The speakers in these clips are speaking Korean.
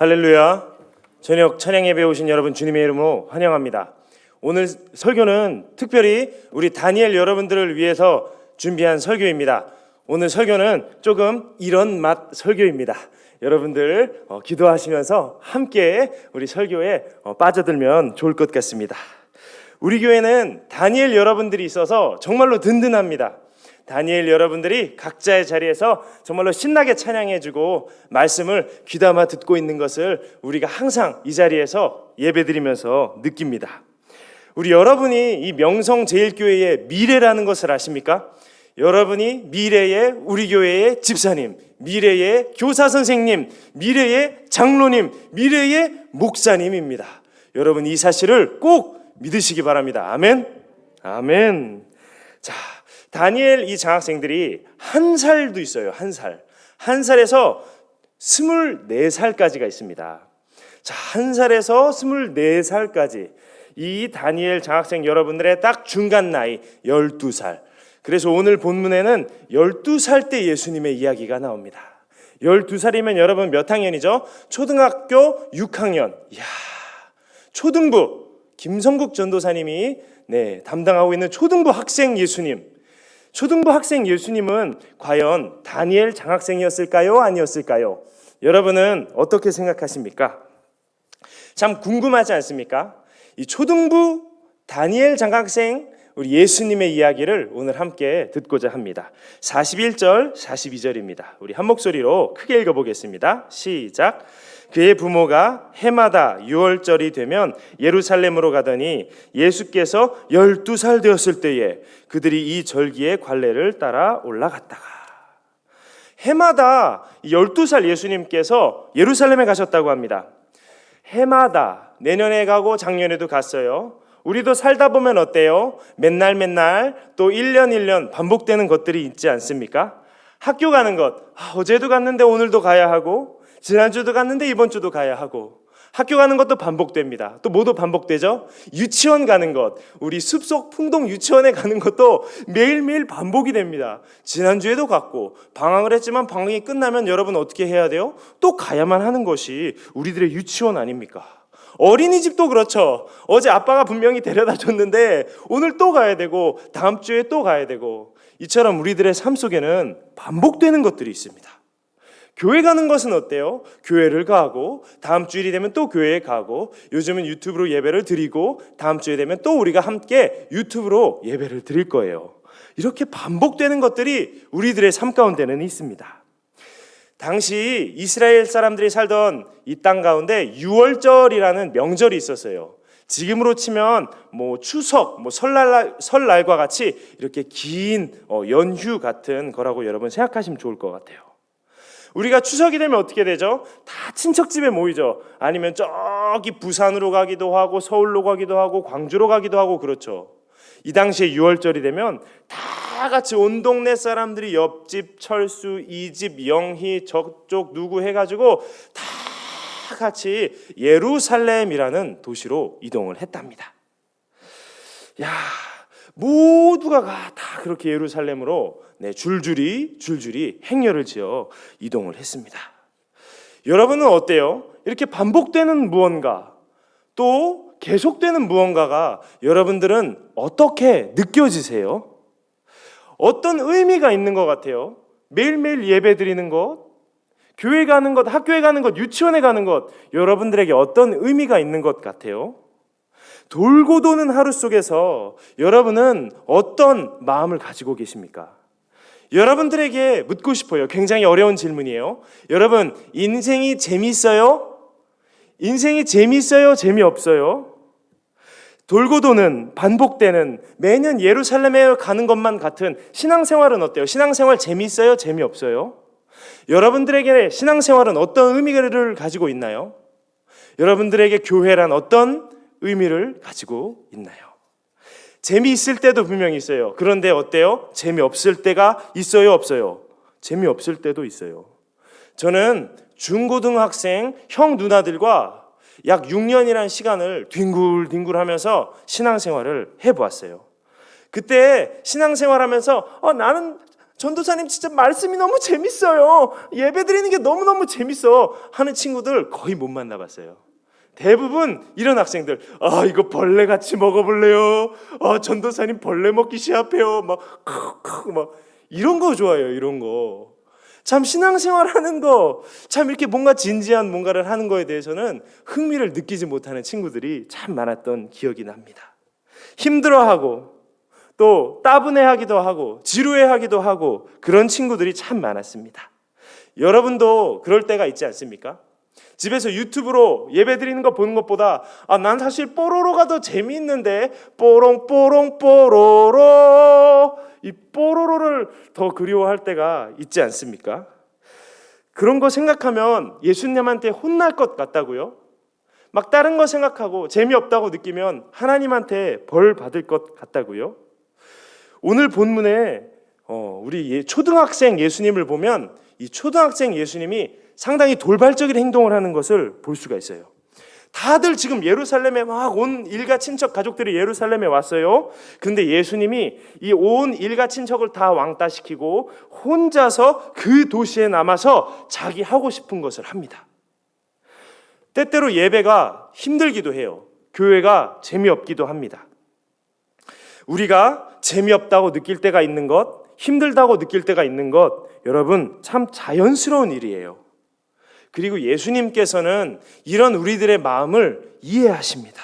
할렐루야. 저녁 찬양 예배에 오신 여러분 주님의 이름으로 환영합니다. 오늘 설교는 특별히 우리 다니엘 여러분들을 위해서 준비한 설교입니다. 오늘 설교는 조금 이런 맛 설교입니다. 여러분들 기도하시면서 함께 우리 설교에 빠져들면 좋을 것 같습니다. 우리 교회는 다니엘 여러분들이 있어서 정말로 든든합니다. 다니엘 여러분들이 각자의 자리에서 정말로 신나게 찬양해주고 말씀을 귀담아 듣고 있는 것을 우리가 항상 이 자리에서 예배드리면서 느낍니다. 우리 여러분이 이 명성제일교회의 미래라는 것을 아십니까? 여러분이 미래의 우리 교회의 집사님, 미래의 교사 선생님, 미래의 장로님, 미래의 목사님입니다. 여러분 이 사실을 꼭 믿으시기 바랍니다. 아멘. 아멘. 자, 다니엘 이 장학생들이 한 살도 있어요. 한 살에서 24살까지가 있습니다. 자, 한 살에서 24살까지 이 다니엘 장학생 여러분들의 딱 중간 나이 12살. 그래서 오늘 본문에는 12살 때 예수님의 이야기가 나옵니다. 12살이면 여러분 몇 학년이죠? 초등학교 6학년. 이야, 초등부 김성국 전도사님이 담당하고 있는 초등부 학생 예수님. 초등부 학생 예수님은 과연 다니엘 장학생이었을까요? 아니었을까요? 여러분은 어떻게 생각하십니까? 참 궁금하지 않습니까? 이 초등부 다니엘 장학생 우리 예수님의 이야기를 오늘 함께 듣고자 합니다. 41절, 42절입니다. 우리 한 목소리로 크게 읽어보겠습니다. 시작. 그의 부모가 해마다 6월절이 되면 예루살렘으로 가더니 예수께서 12살 되었을 때에 그들이 이 절기의 관례를 따라 올라갔다가 해마다 12살 예수님께서 예루살렘에 가셨다고 합니다. 해마다 내년에 가고 작년에도 갔어요. 우리도 살다 보면 어때요? 맨날 또 1년 반복되는 것들이 있지 않습니까? 학교 가는 것, 어제도 갔는데 오늘도 가야 하고 지난주도 갔는데 이번 주도 가야 하고 학교 가는 것도 반복됩니다. 또 뭐도 반복되죠? 유치원 가는 것, 우리 숲속 풍동 유치원에 가는 것도 매일매일 반복이 됩니다. 지난주에도 갔고 방학을 했지만 방학이 끝나면 여러분 어떻게 해야 돼요? 또 가야만 하는 것이 우리들의 유치원 아닙니까? 어린이집도 그렇죠. 어제 아빠가 분명히 데려다 줬는데 오늘 또 가야 되고 다음 주에 또 가야 되고 이처럼 우리들의 삶 속에는 반복되는 것들이 있습니다. 교회 가는 것은 어때요? 교회를 가고 다음 주일이 되면 또 교회에 가고 요즘은 유튜브로 예배를 드리고 다음 주에 되면 또 우리가 함께 유튜브로 예배를 드릴 거예요. 이렇게 반복되는 것들이 우리들의 삶 가운데는 있습니다. 당시 이스라엘 사람들이 살던 이 땅 가운데 유월절이라는 명절이 있었어요. 지금으로 치면 추석, 설날과 같이 이렇게 긴 연휴 같은 거라고 여러분 생각하시면 좋을 것 같아요. 우리가 추석이 되면 어떻게 되죠? 다 친척집에 모이죠. 아니면 저기 부산으로 가기도 하고 서울로 가기도 하고 광주로 가기도 하고 그렇죠. 이 당시에 6월절이 되면 다 같이 온 동네 사람들이 옆집 철수, 이 집 영희, 저쪽 누구 해가지고 다 같이 예루살렘이라는 도시로 이동을 했답니다. 야, 모두가 다 그렇게 예루살렘으로 줄줄이 행렬을 지어 이동을 했습니다. 여러분은 어때요? 이렇게 반복되는 무언가 또 계속되는 무언가가 여러분들은 어떻게 느껴지세요? 어떤 의미가 있는 것 같아요? 매일매일 예배 드리는 것, 교회 가는 것, 학교에 가는 것, 유치원에 가는 것, 여러분들에게 어떤 의미가 있는 것 같아요? 돌고 도는 하루 속에서 여러분은 어떤 마음을 가지고 계십니까? 여러분들에게 묻고 싶어요. 굉장히 어려운 질문이에요. 여러분, 인생이 재미있어요? 인생이 재미있어요? 재미없어요? 돌고 도는 반복되는 매년 예루살렘에 가는 것만 같은 신앙생활은 어때요? 신앙생활 재미있어요? 재미없어요? 여러분들에게 신앙생활은 어떤 의미를 가지고 있나요? 여러분들에게 교회란 어떤 의미를 가지고 있나요? 재미있을 때도 분명히 있어요. 그런데 어때요? 재미없을 때가 있어요? 없어요? 재미없을 때도 있어요. 저는 중고등학생 형 누나들과 약 6년이라는 시간을 뒹굴뒹굴하면서 신앙생활을 해보았어요. 그때 신앙생활하면서 나는 전도사님 진짜 말씀이 너무 재밌어요. 예배 드리는 게 너무너무 재밌어 하는 친구들 거의 못 만나봤어요. 대부분 이런 학생들, 이거 벌레같이 먹어볼래요? 전도사님 벌레 먹기 시합해요. 막 이런 거 좋아해요. 이런 거. 참 신앙생활 하는 거, 참 이렇게 뭔가 진지한 뭔가를 하는 거에 대해서는 흥미를 느끼지 못하는 친구들이 참 많았던 기억이 납니다. 힘들어하고 또 따분해하기도 하고 지루해하기도 하고 그런 친구들이 참 많았습니다. 여러분도 그럴 때가 있지 않습니까? 집에서 유튜브로 예배 드리는 거 보는 것보다 난 사실 뽀로로가 더 재미있는데 뽀롱뽀롱 뽀로로, 이 뽀로로를 더 그리워할 때가 있지 않습니까? 그런 거 생각하면 예수님한테 혼날 것 같다고요? 막 다른 거 생각하고 재미없다고 느끼면 하나님한테 벌 받을 것 같다고요? 오늘 본문에 우리 초등학생 예수님을 보면 이 초등학생 예수님이 상당히 돌발적인 행동을 하는 것을 볼 수가 있어요. 다들 지금 예루살렘에 막 온 일가 친척 가족들이 예루살렘에 왔어요. 근데 예수님이 이 온 일가 친척을 다 왕따시키고 혼자서 그 도시에 남아서 자기 하고 싶은 것을 합니다. 때때로 예배가 힘들기도 해요. 교회가 재미없기도 합니다. 우리가 재미없다고 느낄 때가 있는 것, 힘들다고 느낄 때가 있는 것, 여러분 참 자연스러운 일이에요. 그리고 예수님께서는 이런 우리들의 마음을 이해하십니다.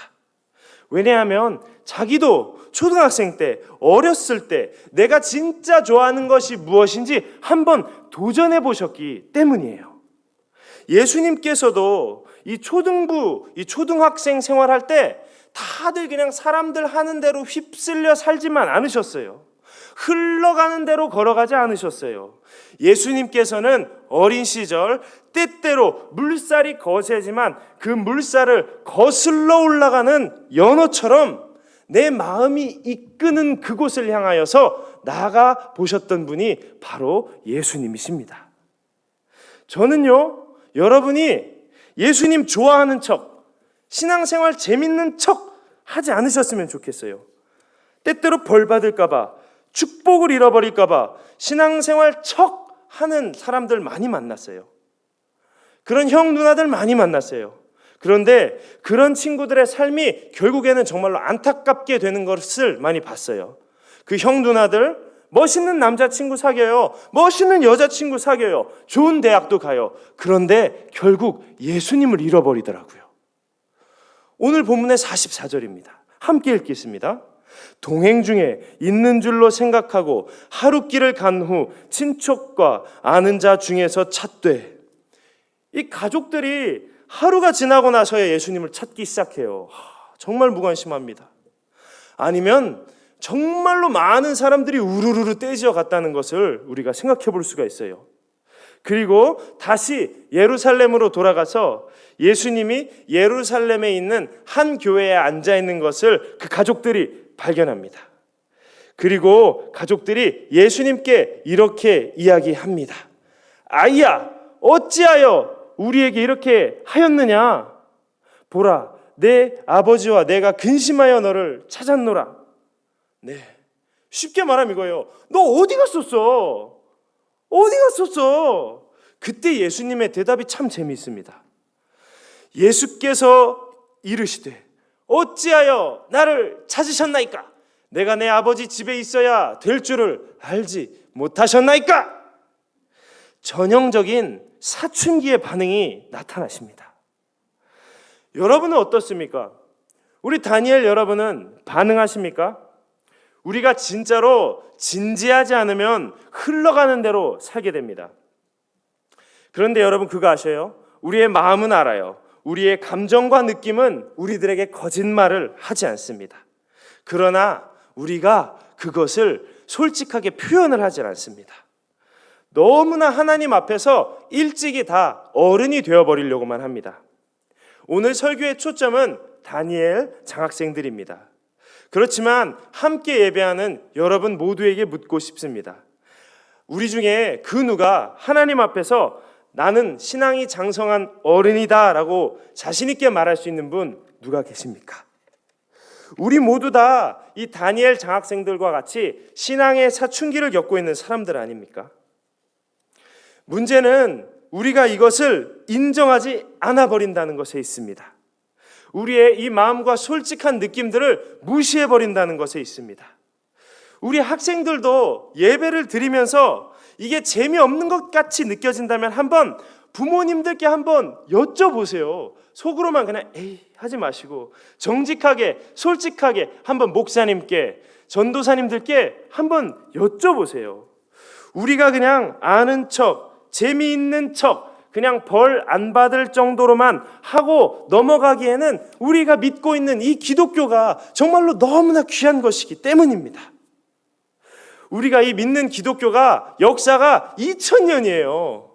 왜냐하면 자기도 초등학생 때, 어렸을 때 내가 진짜 좋아하는 것이 무엇인지 한번 도전해 보셨기 때문이에요. 예수님께서도 이 초등학생 생활할 때 다들 그냥 사람들 하는 대로 휩쓸려 살지만 않으셨어요. 흘러가는 대로 걸어가지 않으셨어요. 예수님께서는 어린 시절 때때로 물살이 거세지만 그 물살을 거슬러 올라가는 연어처럼 내 마음이 이끄는 그곳을 향하여서 나아가 보셨던 분이 바로 예수님이십니다. 저는요, 여러분이 예수님 좋아하는 척, 신앙생활 재밌는 척 하지 않으셨으면 좋겠어요. 때때로 벌 받을까 봐, 축복을 잃어버릴까 봐 신앙생활 척 하는 사람들 많이 만났어요. 그런 형 누나들 많이 만났어요. 그런데 그런 친구들의 삶이 결국에는 정말로 안타깝게 되는 것을 많이 봤어요. 그 형 누나들 멋있는 남자친구 사귀어요. 멋있는 여자친구 사귀어요. 좋은 대학도 가요. 그런데 결국 예수님을 잃어버리더라고요. 오늘 본문의 44절입니다. 함께 읽겠습니다. 동행 중에 있는 줄로 생각하고 하루길을 간 후 친척과 아는 자 중에서 찾되, 이 가족들이 하루가 지나고 나서야 예수님을 찾기 시작해요. 정말 무관심합니다. 아니면 정말로 많은 사람들이 우르르르 떼지어 갔다는 것을 우리가 생각해 볼 수가 있어요. 그리고 다시 예루살렘으로 돌아가서 예수님이 예루살렘에 있는 한 교회에 앉아 있는 것을 그 가족들이 발견합니다. 그리고 가족들이 예수님께 이렇게 이야기합니다. 아이야, 어찌하여 우리에게 이렇게 하였느냐? 보라, 내 아버지와 내가 근심하여 너를 찾았노라. 네, 쉽게 말하면 이거예요. 너 어디 갔었어? 어디 갔었어? 그때 예수님의 대답이 참 재미있습니다. 예수께서 이르시되 어찌하여 나를 찾으셨나이까? 내가 내 아버지 집에 있어야 될 줄을 알지 못하셨나이까? 전형적인 사춘기의 반응이 나타나십니다. 여러분은 어떻습니까? 우리 다니엘 여러분은 반응하십니까? 우리가 진짜로 진지하지 않으면 흘러가는 대로 살게 됩니다. 그런데 여러분 그거 아셔요? 우리의 마음은 알아요. 우리의 감정과 느낌은 우리들에게 거짓말을 하지 않습니다. 그러나 우리가 그것을 솔직하게 표현을 하지 않습니다. 너무나 하나님 앞에서 일찍이 다 어른이 되어버리려고만 합니다. 오늘 설교의 초점은 다니엘 장학생들입니다. 그렇지만 함께 예배하는 여러분 모두에게 묻고 싶습니다. 우리 중에 그 누가 하나님 앞에서 나는 신앙이 장성한 어른이다 라고 자신 있게 말할 수 있는 분 누가 계십니까? 우리 모두 다 이 다니엘 장학생들과 같이 신앙의 사춘기를 겪고 있는 사람들 아닙니까? 문제는 우리가 이것을 인정하지 않아 버린다는 것에 있습니다. 우리의 이 마음과 솔직한 느낌들을 무시해 버린다는 것에 있습니다. 우리 학생들도 예배를 드리면서 이게 재미없는 것 같이 느껴진다면 한번 부모님들께 한번 여쭤보세요. 속으로만 그냥 에이 하지 마시고 정직하게 솔직하게 한번 목사님께 전도사님들께 한번 여쭤보세요. 우리가 그냥 아는 척 재미있는 척 그냥 벌 안 받을 정도로만 하고 넘어가기에는 우리가 믿고 있는 이 기독교가 정말로 너무나 귀한 것이기 때문입니다. 우리가 이 믿는 기독교가 역사가 2000년이에요.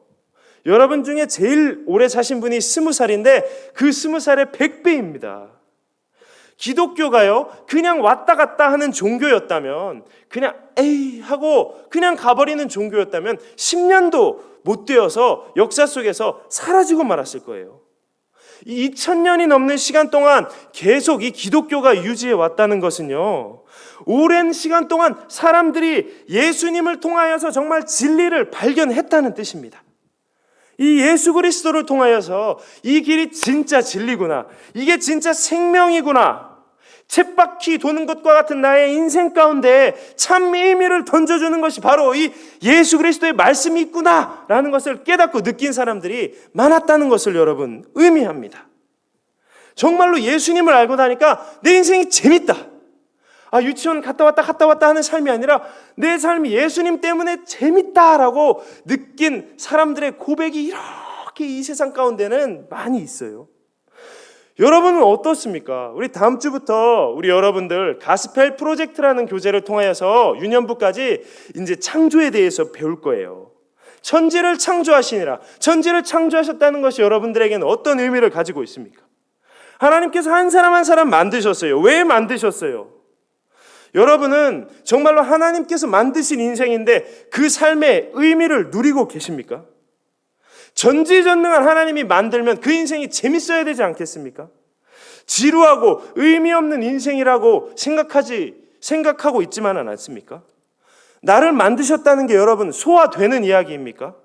여러분 중에 제일 오래 사신 분이 20살인데 그 20살의 100배입니다. 기독교가요 그냥 왔다 갔다 하는 종교였다면, 그냥 에이 하고 그냥 가버리는 종교였다면 10년도 못 되어서 역사 속에서 사라지고 말았을 거예요. 이 2000년이 넘는 시간 동안 계속 이 기독교가 유지해 왔다는 것은요, 오랜 시간 동안 사람들이 예수님을 통하여서 정말 진리를 발견했다는 뜻입니다. 이 예수 그리스도를 통하여서 이 길이 진짜 진리구나, 이게 진짜 생명이구나, 쳇바퀴 도는 것과 같은 나의 인생 가운데 참 의미를 던져주는 것이 바로 이 예수 그리스도의 말씀이 있구나 라는 것을 깨닫고 느낀 사람들이 많았다는 것을 여러분 의미합니다. 정말로 예수님을 알고 나니까 내 인생이 재밌다, 유치원 갔다 왔다 하는 삶이 아니라 내 삶이 예수님 때문에 재밌다라고 느낀 사람들의 고백이 이렇게 이 세상 가운데는 많이 있어요. 여러분은 어떻습니까? 우리 다음 주부터 우리 여러분들 가스펠 프로젝트라는 교재를 통하여서 유년부까지 이제 창조에 대해서 배울 거예요. 천지를 창조하시니라. 천지를 창조하셨다는 것이 여러분들에게는 어떤 의미를 가지고 있습니까? 하나님께서 한 사람 한 사람 만드셨어요. 왜 만드셨어요? 여러분은 정말로 하나님께서 만드신 인생인데 그 삶의 의미를 누리고 계십니까? 전지전능한 하나님이 만들면 그 인생이 재밌어야 되지 않겠습니까? 지루하고 의미 없는 인생이라고 생각하고 있지만은 않습니까? 나를 만드셨다는 게 여러분 소화되는 이야기입니까?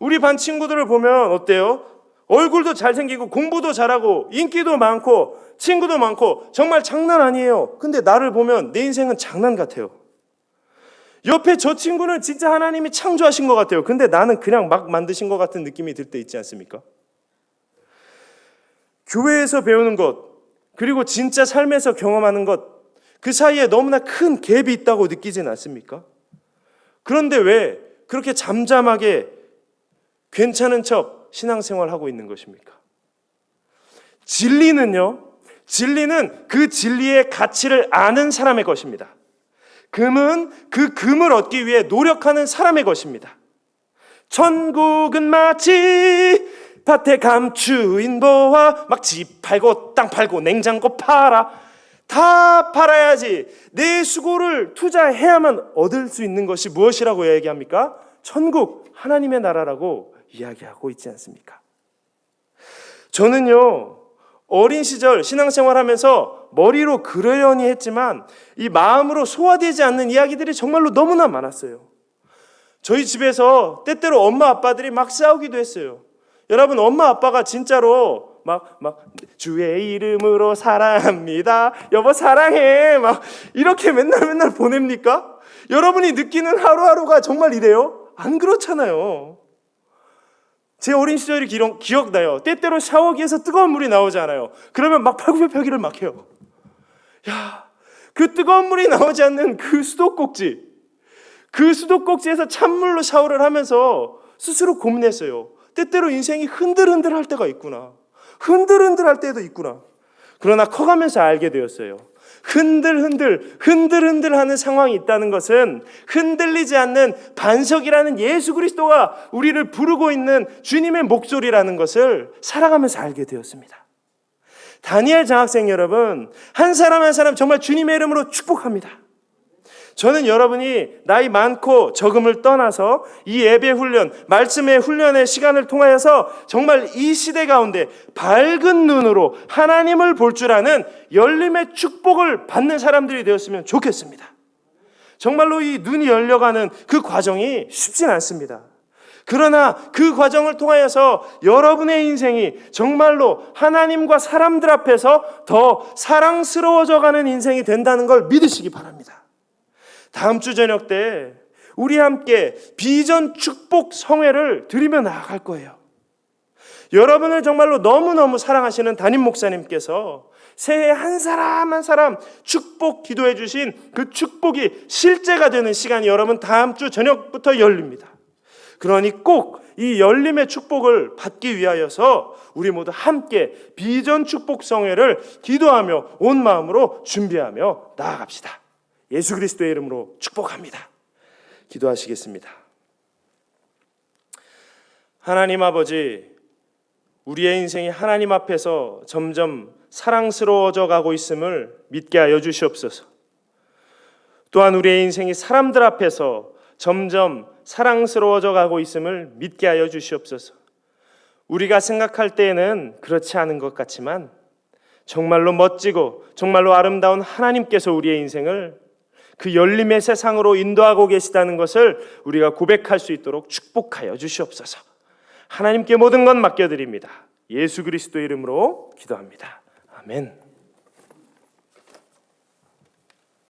우리 반 친구들을 보면 어때요? 얼굴도 잘생기고 공부도 잘하고 인기도 많고 친구도 많고 정말 장난 아니에요. 근데 나를 보면 내 인생은 장난 같아요. 옆에 저 친구는 진짜 하나님이 창조하신 것 같아요. 근데 나는 그냥 막 만드신 것 같은 느낌이 들 때 있지 않습니까? 교회에서 배우는 것 그리고 진짜 삶에서 경험하는 것, 그 사이에 너무나 큰 갭이 있다고 느끼진 않습니까? 그런데 왜 그렇게 잠잠하게 괜찮은 척 신앙생활하고 있는 것입니까? 진리는 그 진리의 가치를 아는 사람의 것입니다. 금은 그 금을 얻기 위해 노력하는 사람의 것입니다. 천국은 마치 밭에 감추인 보화, 막 집 팔고 땅 팔고 냉장고 팔아, 다 팔아야지 내 수고를 투자해야만 얻을 수 있는 것이 무엇이라고 얘기합니까? 천국, 하나님의 나라라고 이야기하고 있지 않습니까? 저는요, 어린 시절 신앙생활하면서 머리로 그러려니 했지만 이 마음으로 소화되지 않는 이야기들이 정말로 너무나 많았어요. 저희 집에서 때때로 엄마 아빠들이 막 싸우기도 했어요. 여러분, 엄마 아빠가 진짜로 막 주의 이름으로 사랑합니다, 여보 사랑해, 막 이렇게 맨날 보냅니까? 여러분이 느끼는 하루하루가 정말 이래요? 안 그렇잖아요. 제 어린 시절이 기억나요. 때때로 샤워기에서 뜨거운 물이 나오잖아요. 그러면 막 팔굽혀펴기를 막 해요. 그 뜨거운 물이 나오지 않는 그 수도꼭지에서 찬물로 샤워를 하면서 스스로 고민했어요. 때때로 인생이 흔들흔들 할 때가 있구나. 흔들흔들 할 때도 있구나. 그러나 커가면서 알게 되었어요. 흔들흔들 하는 상황이 있다는 것은 흔들리지 않는 반석이라는 예수 그리스도가 우리를 부르고 있는 주님의 목소리라는 것을 살아가면서 알게 되었습니다. 다니엘 장학생 여러분, 한 사람 한 사람 정말 주님의 이름으로 축복합니다. 저는 여러분이 나이 많고 적음을 떠나서 이 예배 훈련, 말씀의 훈련의 시간을 통하여서 정말 이 시대 가운데 밝은 눈으로 하나님을 볼 줄 아는 열림의 축복을 받는 사람들이 되었으면 좋겠습니다. 정말로 이 눈이 열려가는 그 과정이 쉽진 않습니다. 그러나 그 과정을 통하여서 여러분의 인생이 정말로 하나님과 사람들 앞에서 더 사랑스러워져 가는 인생이 된다는 걸 믿으시기 바랍니다. 다음 주 저녁 때 우리 함께 비전 축복 성회를 드리며 나아갈 거예요. 여러분을 정말로 너무너무 사랑하시는 담임 목사님께서 새해 한 사람 한 사람 축복 기도해 주신 그 축복이 실제가 되는 시간이 여러분 다음 주 저녁부터 열립니다. 그러니 꼭 이 열림의 축복을 받기 위하여서 우리 모두 함께 비전 축복 성회를 기도하며 온 마음으로 준비하며 나아갑시다. 예수 그리스도의 이름으로 축복합니다. 기도하시겠습니다. 하나님 아버지, 우리의 인생이 하나님 앞에서 점점 사랑스러워져 가고 있음을 믿게 하여 주시옵소서. 또한 우리의 인생이 사람들 앞에서 점점 사랑스러워져 가고 있음을 믿게 하여 주시옵소서. 우리가 생각할 때에는 그렇지 않은 것 같지만 정말로 멋지고 정말로 아름다운 하나님께서 우리의 인생을 그 열림의 세상으로 인도하고 계시다는 것을 우리가 고백할 수 있도록 축복하여 주시옵소서. 하나님께 모든 것 맡겨드립니다. 예수 그리스도 이름으로 기도합니다. 아멘.